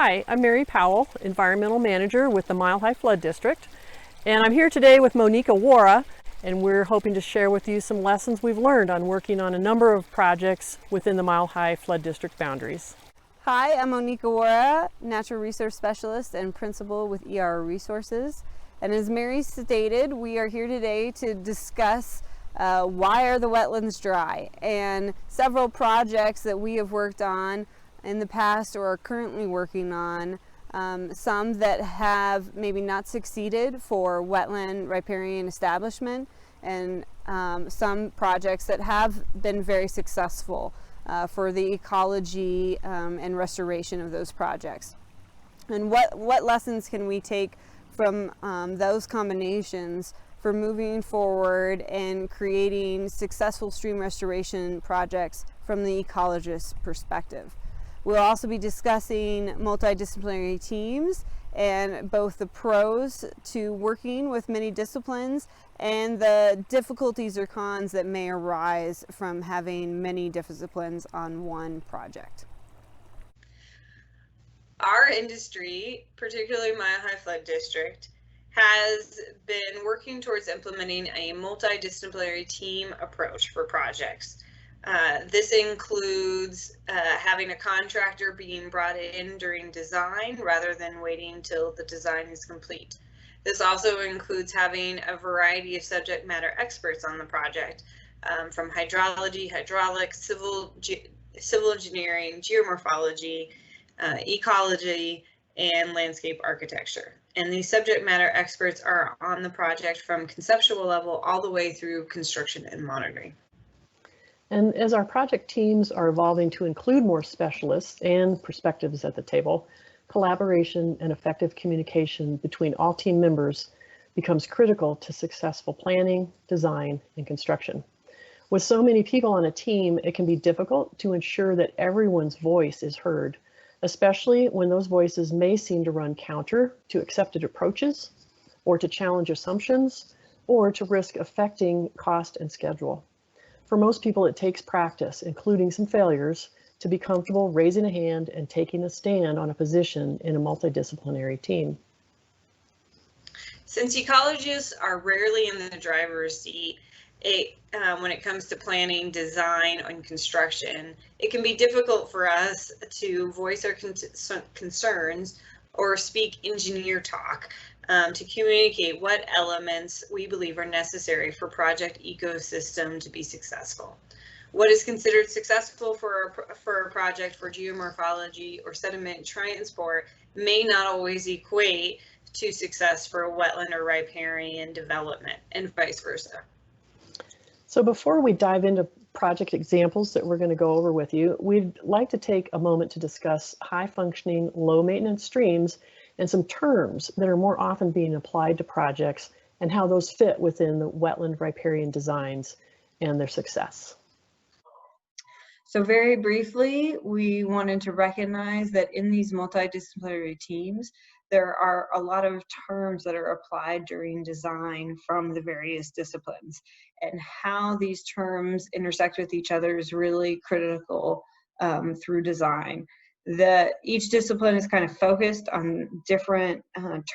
Hi, I'm Mary Powell, Environmental Manager with the Mile High Flood District, and I'm here today with Moneka Worah, and we're hoping to share with you some lessons we've learned on working on a number of projects within the Mile High Flood District boundaries. Hi, I'm Moneka Worah, Natural Resource Specialist and Principal with ER Resources. And as Mary stated, we are here today to discuss why are the wetlands dry, and several projects that we have worked on in the past or are currently working on, some that have maybe not succeeded for wetland riparian establishment, and some projects that have been very successful for the ecology and restoration of those projects. And what lessons can we take from those combinations for moving forward and creating successful stream restoration projects from the ecologist perspective? We'll also be discussing multidisciplinary teams and both the pros to working with many disciplines and the difficulties or cons that may arise from having many disciplines on one project. Our industry, particularly Mile High Flood District, has been working towards implementing a multidisciplinary team approach for projects. This includes having a contractor being brought in during design rather than waiting until the design is complete. This also includes having a variety of subject matter experts on the project, from hydrology, hydraulics, civil engineering, geomorphology, ecology, and landscape architecture. And these subject matter experts are on the project from conceptual level all the way through construction and monitoring. And as our project teams are evolving to include more specialists and perspectives at the table, collaboration and effective communication between all team members becomes critical to successful planning, design, and construction. With so many people on a team, it can be difficult to ensure that everyone's voice is heard, especially when those voices may seem to run counter to accepted approaches, or to challenge assumptions, or to risk affecting cost and schedule. For most people, it takes practice, including some failures, to be comfortable raising a hand and taking a stand on a position in a multidisciplinary team. Since ecologists are rarely in the driver's seat, when it comes to planning, design, and construction, it can be difficult for us to voice our concerns or speak engineer talk to communicate what elements we believe are necessary for project ecosystem to be successful. What is considered successful for a project for geomorphology or sediment transport may not always equate to success for a wetland or riparian development, and vice versa. So before we dive into project examples that we're going to go over with you, we'd like to take a moment to discuss high-functioning, low-maintenance streams and some terms that are more often being applied to projects and how those fit within the wetland riparian designs and their success. So very briefly, we wanted to recognize that in these multidisciplinary teams, there are a lot of terms that are applied during design from the various disciplines, and how these terms intersect with each other is really critical through design. Each discipline is kind of focused on different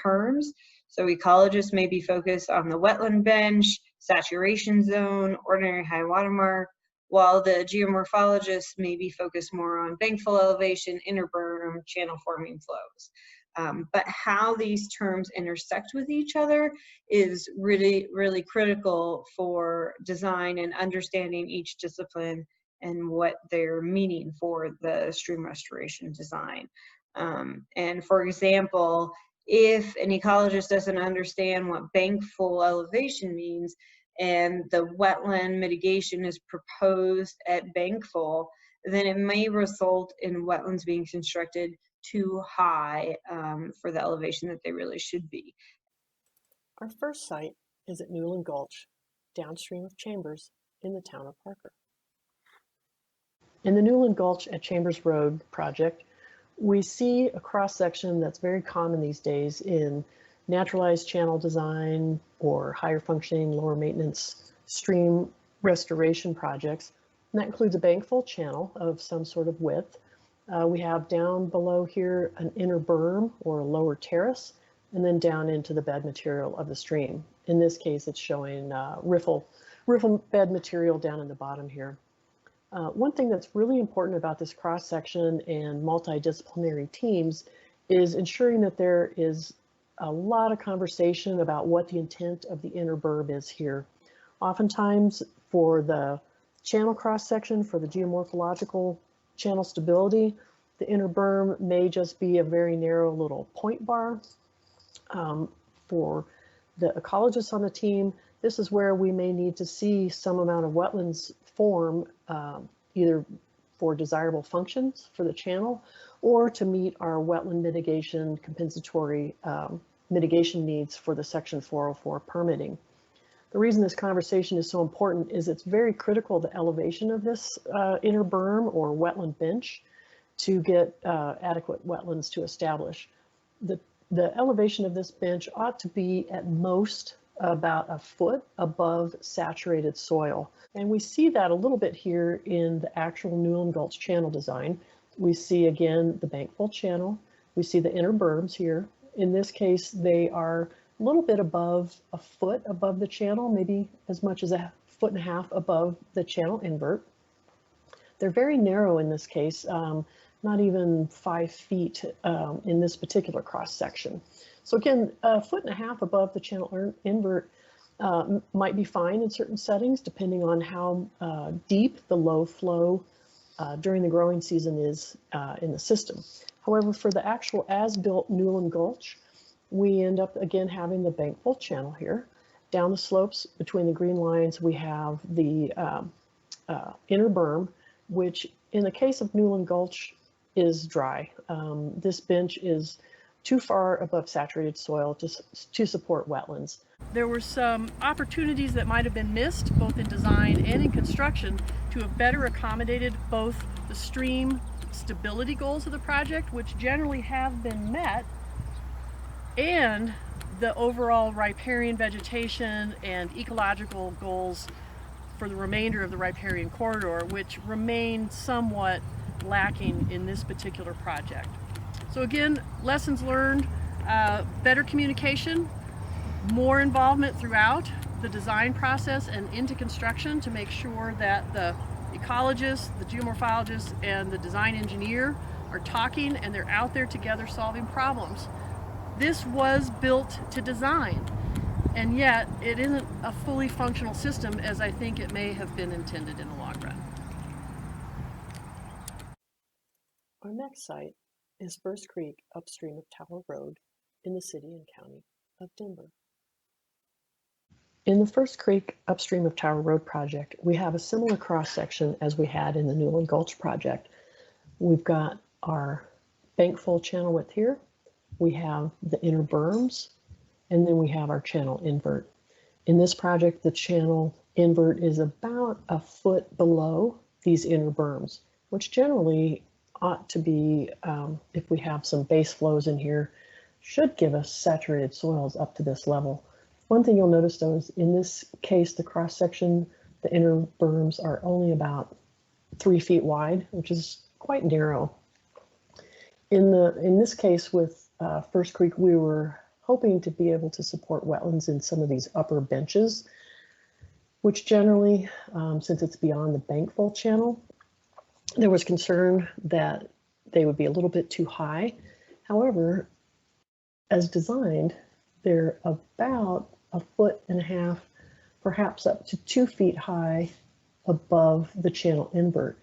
terms. So ecologists may be focused on the wetland bench, saturation zone, ordinary high water mark, while the geomorphologists may be focused more on bankful elevation, interberm, channel forming flows. But how these terms intersect with each other is really, really critical for design and understanding each discipline and what they're meaning for the stream restoration design. And for example, if an ecologist doesn't understand what bankful elevation means, and the wetland mitigation is proposed at bankful, then it may result in wetlands being constructed too high for the elevation that they really should be. Our first site is at Newland Gulch, downstream of Chambers in the town of Parker. In the Newland Gulch at Chambers Road project, we see a cross-section that's very common these days in naturalized channel design or higher functioning, lower maintenance stream restoration projects. And that includes a bankful channel of some sort of width, We have down below here an inner berm or a lower terrace, and then down into the bed material of the stream. In this case, it's showing riffle bed material down in the bottom here. One thing that's really important about this cross-section and multidisciplinary teams is ensuring that there is a lot of conversation about what the intent of the inner berm is here. Oftentimes for the channel cross-section, for the geomorphological channel stability, the inner berm may just be a very narrow little point bar. For the ecologists on the team, this is where we may need to see some amount of wetlands form, either for desirable functions for the channel or to meet our wetland mitigation compensatory mitigation needs for the Section 404 permitting. The reason this conversation is so important is it's very critical the elevation of this inner berm or wetland bench to get adequate wetlands to establish. The elevation of this bench ought to be at most about a foot above saturated soil. And we see that a little bit here in the actual Newland Gulch channel design. We see again the bankful channel. We see the inner berms here. In this case, they are a little bit above a foot above the channel, maybe as much as a foot and a half above the channel invert. They're very narrow in this case, not even 5 feet in this particular cross section. So again, a foot and a half above the channel invert might be fine in certain settings, depending on how deep the low flow during the growing season is in the system. However, for the actual as-built Newland Gulch, we end up again having the bankful channel here. Down the slopes between the green lines, we have the inner berm, which in the case of Newland Gulch is dry. This bench is too far above saturated soil to support wetlands. There were some opportunities that might have been missed, both in design and in construction, to have better accommodated both the stream stability goals of the project, which generally have been met, and the overall riparian vegetation and ecological goals for the remainder of the riparian corridor, which remain somewhat lacking in this particular project. So again, lessons learned, better communication, more involvement throughout the design process and into construction to make sure that the ecologists, the geomorphologists, and the design engineer are talking and they're out there together solving problems. This was built to design, and yet it isn't a fully functional system as I think it may have been intended in the long run. Our next site is First Creek upstream of Tower Road in the city and county of Denver. In the First Creek upstream of Tower Road project, we have a similar cross-section as we had in the Newland Gulch project. We've got our bankful channel width here, we have the inner berms, and then we have our channel invert. In this project, the channel invert is about a foot below these inner berms, which generally ought to be, if we have some base flows in here, should give us saturated soils up to this level. One thing you'll notice though is in this case, the cross section, the inner berms are only about 3 feet wide, which is quite narrow. In this case with First Creek, we were hoping to be able to support wetlands in some of these upper benches, which generally, since it's beyond the bankful channel, there was concern that they would be a little bit too high. However, as designed, they're about a foot and a half, perhaps up to 2 feet high above the channel invert.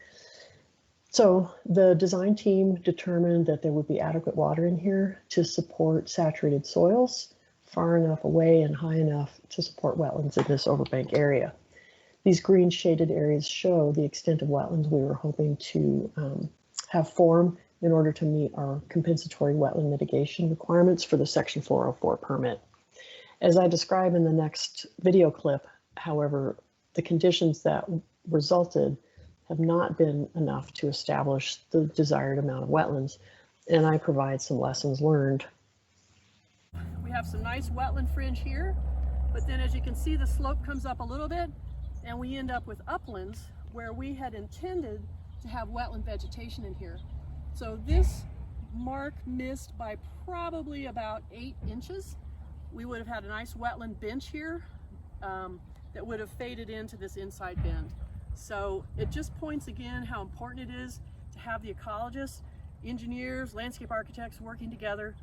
So the design team determined that there would be adequate water in here to support saturated soils far enough away and high enough to support wetlands in this overbank area. These green shaded areas show the extent of wetlands we were hoping to have form in order to meet our compensatory wetland mitigation requirements for the Section 404 permit. As I describe in the next video clip, however, the conditions that resulted have not been enough to establish the desired amount of wetlands, and I provide some lessons learned. We have some nice wetland fringe here, but then as you can see, the slope comes up a little bit, and we end up with uplands where we had intended to have wetland vegetation in here. So this mark missed by probably about 8 inches. We would have had a nice wetland bench here that would have faded into this inside bend. So it just points again how important it is to have the ecologists, engineers, landscape architects working together,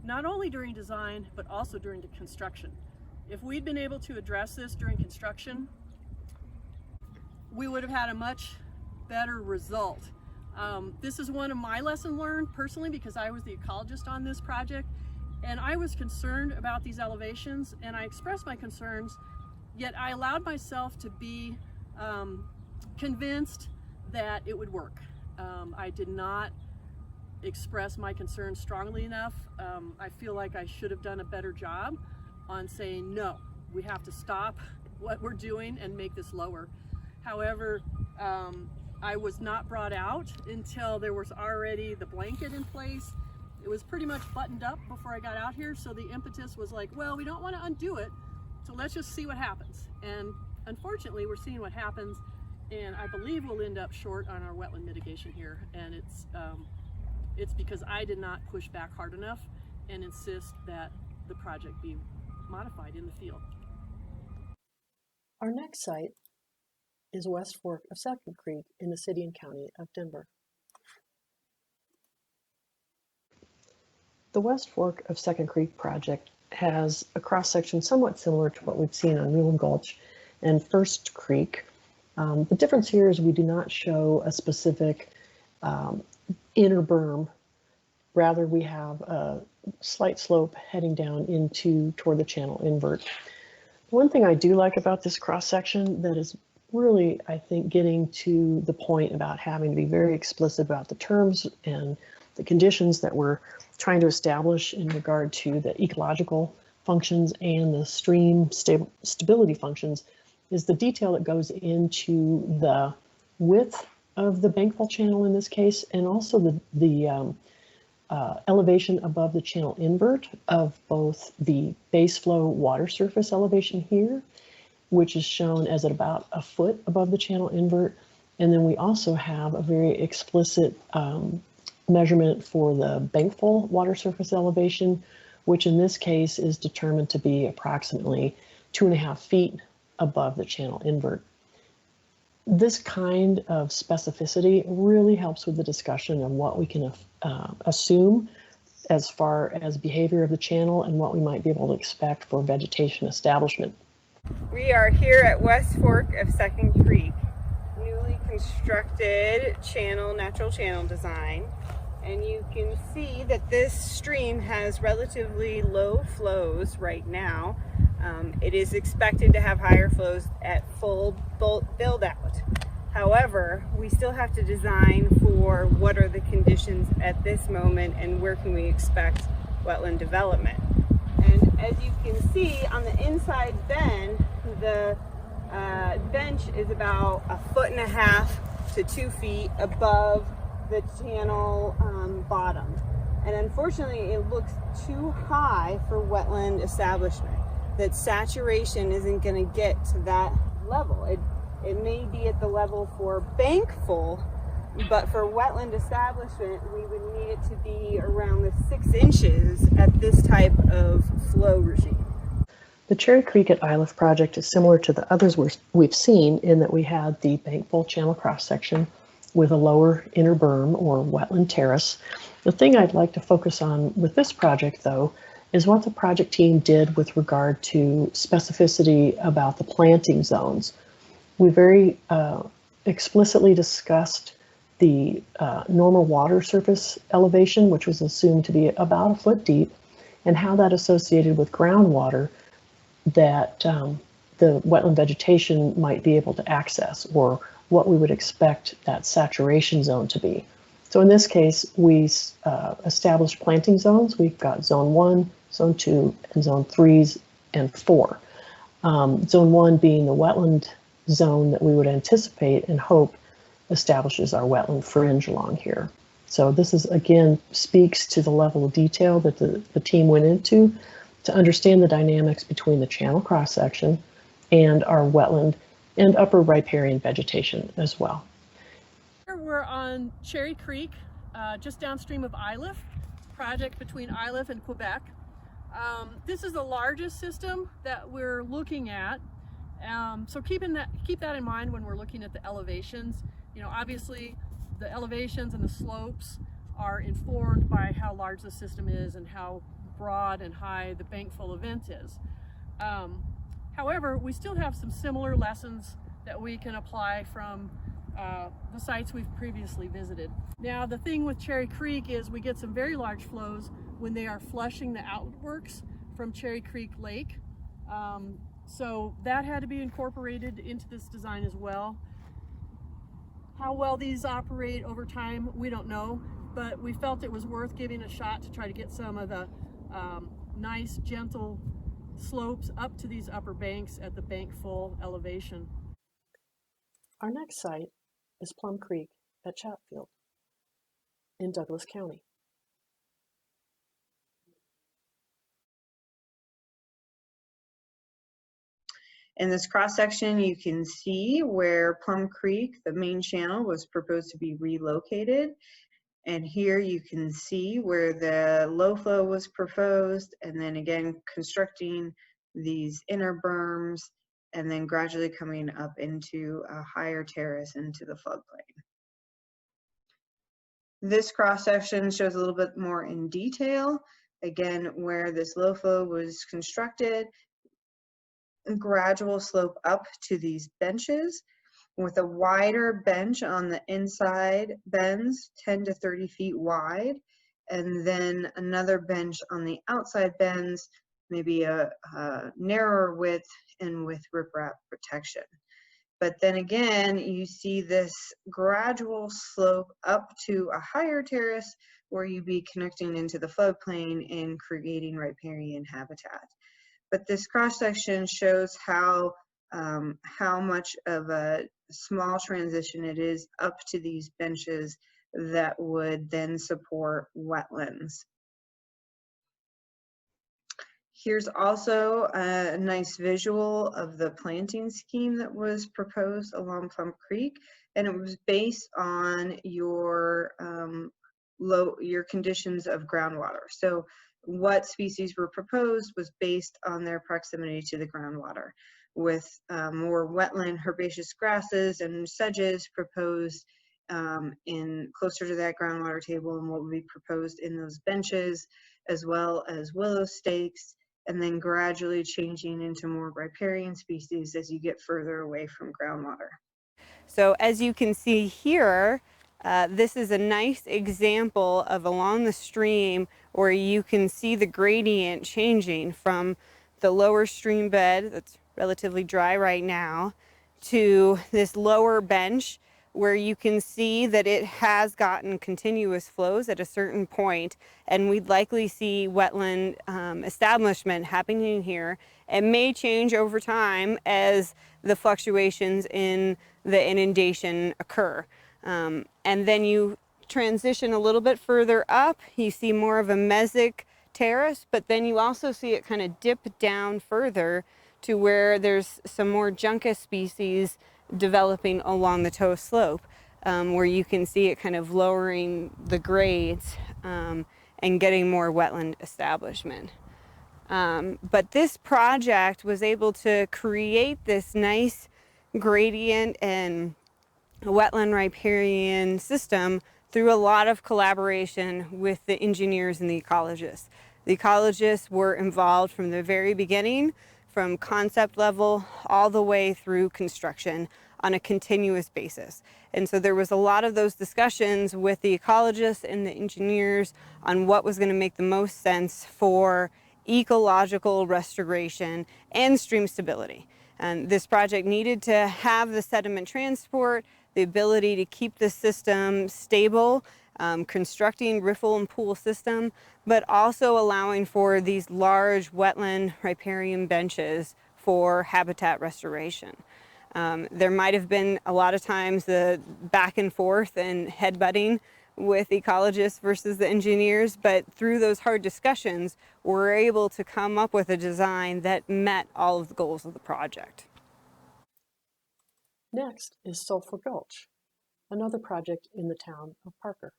not only during design, but also during the construction. If we'd been able to address this during construction, we would have had a much better result. This is one of my lessons learned personally, because I was the ecologist on this project, and I was concerned about these elevations, and I expressed my concerns, yet I allowed myself to be convinced that it would work. I did not express my concerns strongly enough. I feel like I should have done a better job on saying, no, we have to stop what we're doing and make this lower. However, I was not brought out until there was already the blanket in place. It was pretty much buttoned up before I got out here, so the impetus was like, well, we don't want to undo it, so let's just see what happens. And unfortunately, we're seeing what happens, and I believe we'll end up short on our wetland mitigation here, and it's because I did not push back hard enough and insist that the project be modified in the field. Our next site is West Fork of Second Creek in the city and county of Denver. The West Fork of Second Creek project has a cross-section somewhat similar to what we've seen on Newland Gulch and First Creek. The difference here is we do not show a specific inner berm. Rather, we have a slight slope heading down toward the channel invert. One thing I do like about this cross-section that is really, I think, getting to the point about having to be very explicit about the terms and the conditions that we're trying to establish in regard to the ecological functions and the stream stability functions is the detail that goes into the width of the bankfall channel in this case, and also the elevation above the channel invert of both the base flow water surface elevation here, which is shown as at about a foot above the channel invert. And then we also have a very explicit measurement for the bankfall water surface elevation, which in this case is determined to be approximately 2.5 feet above the channel invert. This kind of specificity really helps with the discussion of what we can assume as far as behavior of the channel and what we might be able to expect for vegetation establishment. We are here at West Fork of Second Creek, newly constructed natural channel design, and you can see that this stream has relatively low flows right now. It is expected to have higher flows at full build out. However, we still have to design for what are the conditions at this moment and where can we expect wetland development. And as you can see on the inside bend, the bench is about 1.5 to 2 feet above the channel bottom. And unfortunately, it looks too high for wetland establishment. That saturation isn't going to get to that level. It may be at the level for bank full, but for wetland establishment, we would need it to be around the 6 inches at this type of flow regime. The Cherry Creek at Iliff project is similar to the others we've seen in that we had the bankfall channel cross-section with a lower inner berm or wetland terrace. The thing I'd like to focus on with this project, though, is what the project team did with regard to specificity about the planting zones. We very explicitly discussed the normal water surface elevation, which was assumed to be about 1 foot deep, and how that associated with groundwater that the wetland vegetation might be able to access, or what we would expect that saturation zone to be. So in this case, we established planting zones. We've got zone 1, zone 2, and zone 3s and 4. Zone 1 being the wetland zone that we would anticipate and hope establishes our wetland fringe along here. So this is, again, speaks to the level of detail that the team went into to understand the dynamics between the channel cross-section and our wetland and upper riparian vegetation as well. Here we're on Cherry Creek, just downstream of Iliff, project between Iliff and Quebec. This is the largest system that we're looking at. So keep that in mind when we're looking at the elevations. You know, obviously the elevations and the slopes are informed by how large the system is and how broad and high the bankful event is. However, we still have some similar lessons that we can apply from the sites we've previously visited. Now, the thing with Cherry Creek is we get some very large flows when they are flushing the outworks from Cherry Creek Lake. So that had to be incorporated into this design as well. How well these operate over time, we don't know, but we felt it was worth giving a shot to try to get some of the nice, gentle slopes up to these upper banks at the bank full elevation. Our next site is Plum Creek at Chatfield in Douglas County. In this cross-section, you can see where Plum Creek, the main channel, was proposed to be relocated. And here you can see where the low flow was proposed, and then again constructing these inner berms, and then gradually coming up into a higher terrace into the floodplain. This cross-section shows a little bit more in detail, again, where this low flow was constructed, a gradual slope up to these benches, with a wider bench on the inside bends, 10 to 30 feet wide, and then another bench on the outside bends, maybe a narrower width and with riprap protection. But then again, you see this gradual slope up to a higher terrace where you'd be connecting into the floodplain and creating riparian habitat. But this cross-section shows how much of a small transition it is up to these benches that would then support wetlands. Here's also a nice visual of the planting scheme that was proposed along Plum Creek, and it was based on your conditions of groundwater. So what species were proposed was based on their proximity to the groundwater, with more wetland herbaceous grasses and sedges proposed in closer to that groundwater table, and what would be proposed in those benches, as well as willow stakes, and then gradually changing into more riparian species as you get further away from groundwater. So as you can see here, this is a nice example of along the stream where you can see the gradient changing from the lower stream bed that's relatively dry right now to this lower bench where you can see that it has gotten continuous flows at a certain point, and we'd likely see wetland establishment happening here. It may change over time as the fluctuations in the inundation occur. And then you transition a little bit further up, you see more of a mesic terrace, but then you also see it kind of dip down further to where there's some more juncus species developing along the toe slope, where you can see it kind of lowering the grades and getting more wetland establishment. But this project was able to create this nice gradient and wetland riparian system through a lot of collaboration with the engineers and the ecologists. The ecologists were involved from the very beginning, from concept level all the way through construction on a continuous basis. And so there was a lot of those discussions with the ecologists and the engineers on what was going to make the most sense for ecological restoration and stream stability. And this project needed to have the sediment transport, the ability to keep the system stable, constructing riffle and pool system, but also allowing for these large wetland riparian benches for habitat restoration. There might have been a lot of times the back and forth and headbutting with ecologists versus the engineers, but through those hard discussions, we're able to come up with a design that met all of the goals of the project. Next is Sulfur Gulch, another project in the town of Parker.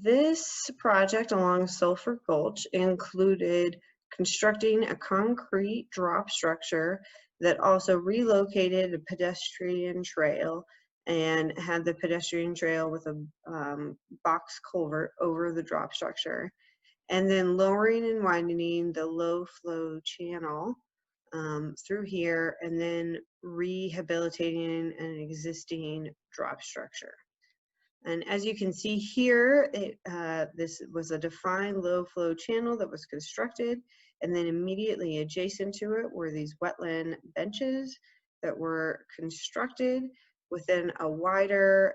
this project along Sulfur Gulch included constructing a concrete drop structure that also relocated a pedestrian trail and had the pedestrian trail with a box culvert over the drop structure, and then lowering and widening the low flow channel through here, and then rehabilitating an existing drop structure. And as you can see here, this was a defined low flow channel that was constructed, and then immediately adjacent to it were these wetland benches that were constructed within a wider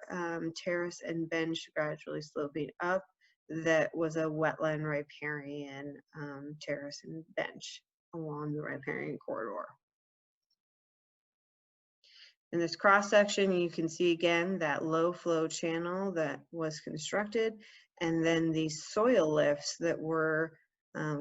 terrace and bench gradually sloping up that was a wetland riparian terrace and bench along the riparian corridor. In this cross section, you can see again that low flow channel that was constructed, and then these soil lifts that were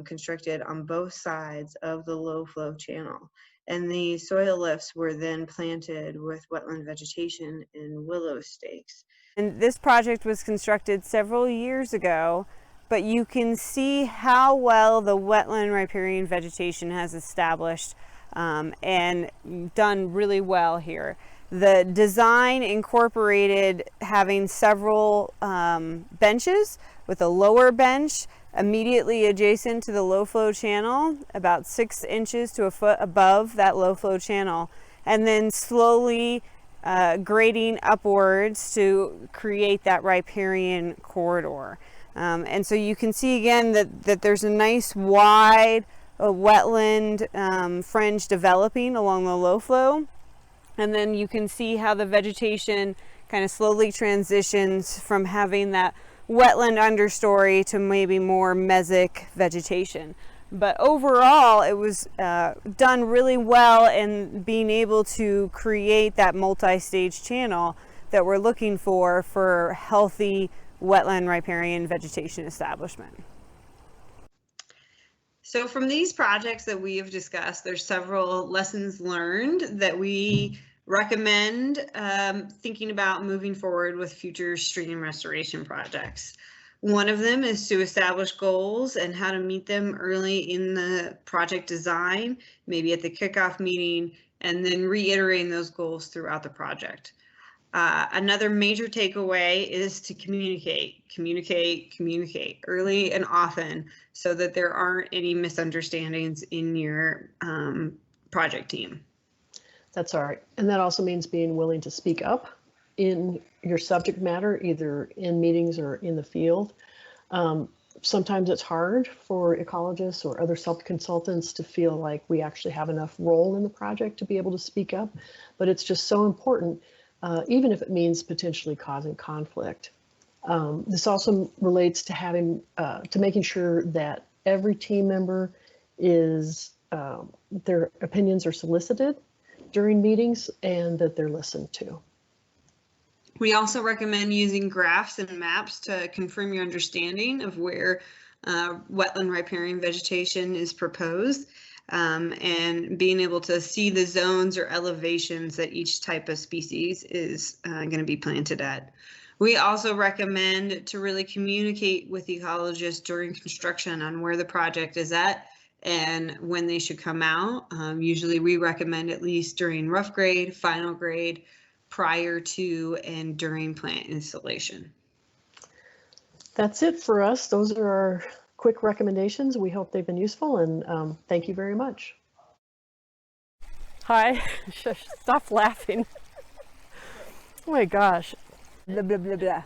constructed on both sides of the low flow channel. And the soil lifts were then planted with wetland vegetation and willow stakes. And this project was constructed several years ago, but you can see how well the wetland riparian vegetation has established and done really well here. The design incorporated having several benches, with a lower bench immediately adjacent to the low flow channel, about 6 inches to a foot above that low flow channel, and then slowly grading upwards to create that riparian corridor. And so you can see again that there's a nice wide wetland fringe developing along the low flow. And then you can see how the vegetation kind of slowly transitions from having that wetland understory to maybe more mesic vegetation. But overall, it was done really well in being able to create that multi-stage channel that we're looking for healthy wetland riparian vegetation establishment. So from these projects that we have discussed, there's several lessons learned that we recommend thinking about moving forward with future stream restoration projects. One of them is to establish goals and how to meet them early in the project design, maybe at the kickoff meeting, and then reiterating those goals throughout the project. Another major takeaway is to communicate early and often so that there aren't any misunderstandings in your project team. That's all right. And that also means being willing to speak up in your subject matter, either in meetings or in the field. Sometimes it's hard for ecologists or other self-consultants to feel like we actually have enough role in the project to be able to speak up, but it's just so important, even if it means potentially causing conflict. This also relates to having, to making sure that every team member is, their opinions are solicited during meetings and that they're listened to. We also recommend using graphs and maps to confirm your understanding of where wetland riparian vegetation is proposed, and being able to see the zones or elevations that each type of species is going to be planted at. We also recommend to really communicate with ecologists during construction on where the project is at and when they should come out. Usually we recommend at least during rough grade, final grade, prior to and during plant installation. That's it for us. Those are our quick recommendations. We hope they've been useful, and thank you very much. Hi, stop laughing. Oh my gosh. Blah, blah, blah, blah.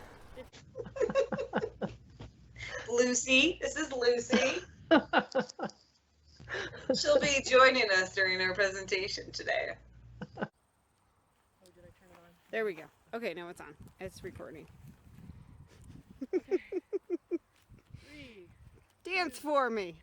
Lucy, this is Lucy. She'll be joining us during our presentation today. There we go. Okay, now it's on. It's recording. Okay. Dance for me.